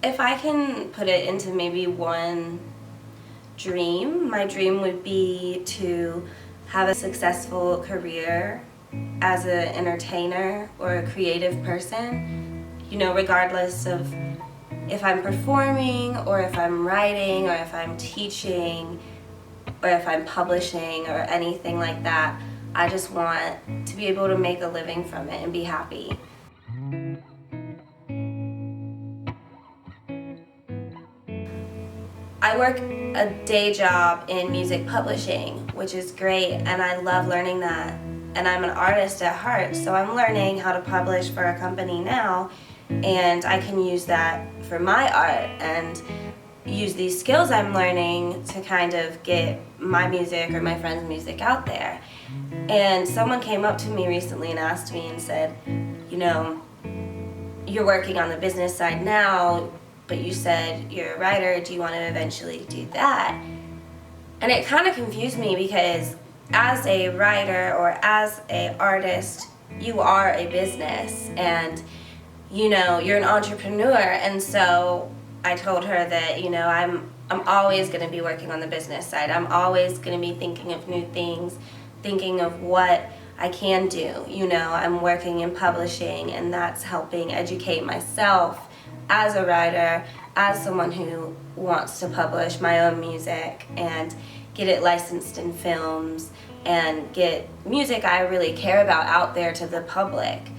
If I can put it into maybe one dream, my dream would be to have a successful career as an entertainer or a creative person, you know, regardless of if I'm performing or if I'm writing or if I'm teaching or if I'm publishing or anything like that. I just want to be able to make a living from it and be happy. I work a day job in music publishing, which is great, and I love learning that. And I'm an artist at heart, so I'm learning how to publish for a company now, and I can use that for my art and use these skills I'm learning to kind of get my music or my friends' music out there. And someone came up to me recently and asked me and said, you know, you're working on the business side now, but you said you're a writer, do you want to eventually do that? And it kind of confused me because as a writer or as an artist, you are a business and, you know, you're an entrepreneur. And so I told her that, you know, I'm always going to be working on the business side. I'm always going to be thinking of new things, thinking of what I can do. You know, I'm working in publishing, and that's helping educate myself as a writer, as someone who wants to publish my own music and get it licensed in films and get music I really care about out there to the public.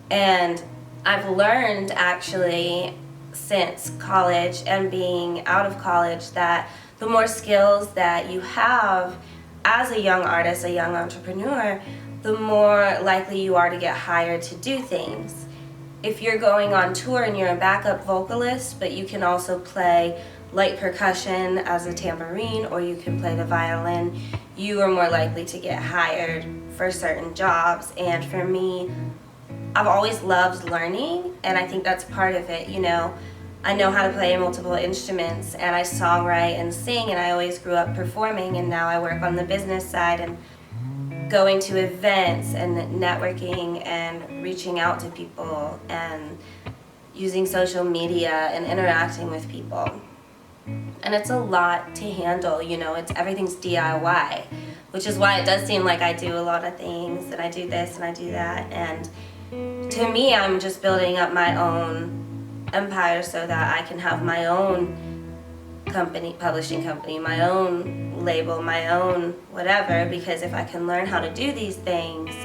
And I've learned actually since college and being out of college that the more skills that you have as a young artist, a young entrepreneur, the more likely you are to get hired to do things. If you're going on tour and you're a backup vocalist, but you can also play light percussion as a tambourine, or you can play the violin, you are more likely to get hired for certain jobs. And for me, I've always loved learning, and I think that's part of it. You know, I know how to play multiple instruments, and I songwrite and sing, and I always grew up performing, and now I work on the business side and going to events and networking and reaching out to people and using social media and interacting with people. And it's a lot to handle, you know, everything's DIY, which is why it does seem like I do a lot of things, and I do this and I do that. And to me, I'm just building up my own empire so that I can have my own company, publishing company, my own label, my own whatever, because if I can learn how to do these things,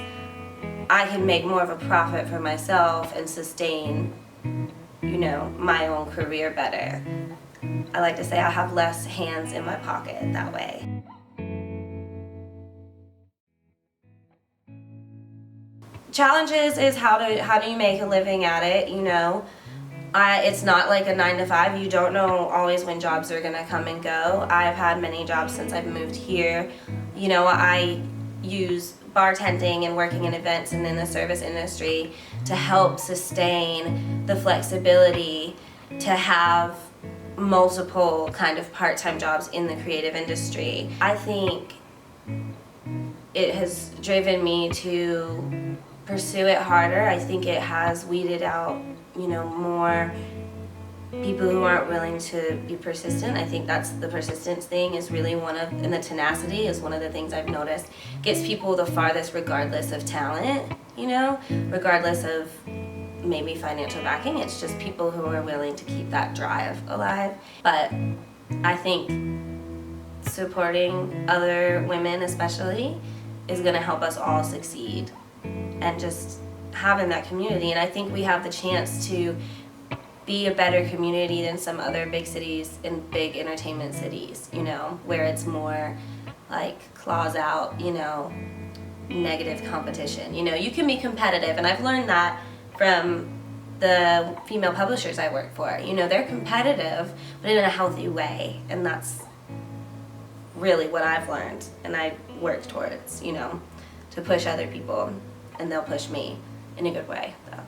I can make more of a profit for myself and sustain, you know, my own career better. I like to say I have less hands in my pocket that way. Challenges is how do you make a living at it, you know. It's not like a 9-to-5. You don't know always when jobs are gonna come and go. I've had many jobs since I've moved here. You know, I use bartending and working in events and in the service industry to help sustain the flexibility to have multiple kind of part-time jobs in the creative industry. I think it has driven me to pursue it harder. I think it has weeded out, you know, more people who aren't willing to be persistent. I think that's the persistence thing is really and the tenacity is one of the things I've noticed gets people the farthest regardless of talent, you know, regardless of maybe financial backing. It's just people who are willing to keep that drive alive. But I think supporting other women especially is going to help us all succeed, and just having that community. And I think we have the chance to be a better community than some other big cities and big entertainment cities, you know, where it's more like claws out, you know, negative competition. You know, you can be competitive, and I've learned that from the female publishers I work for. You know, they're competitive, but in a healthy way, and that's really what I've learned, and I work towards, you know, to push other people, and they'll push me in a good way, though.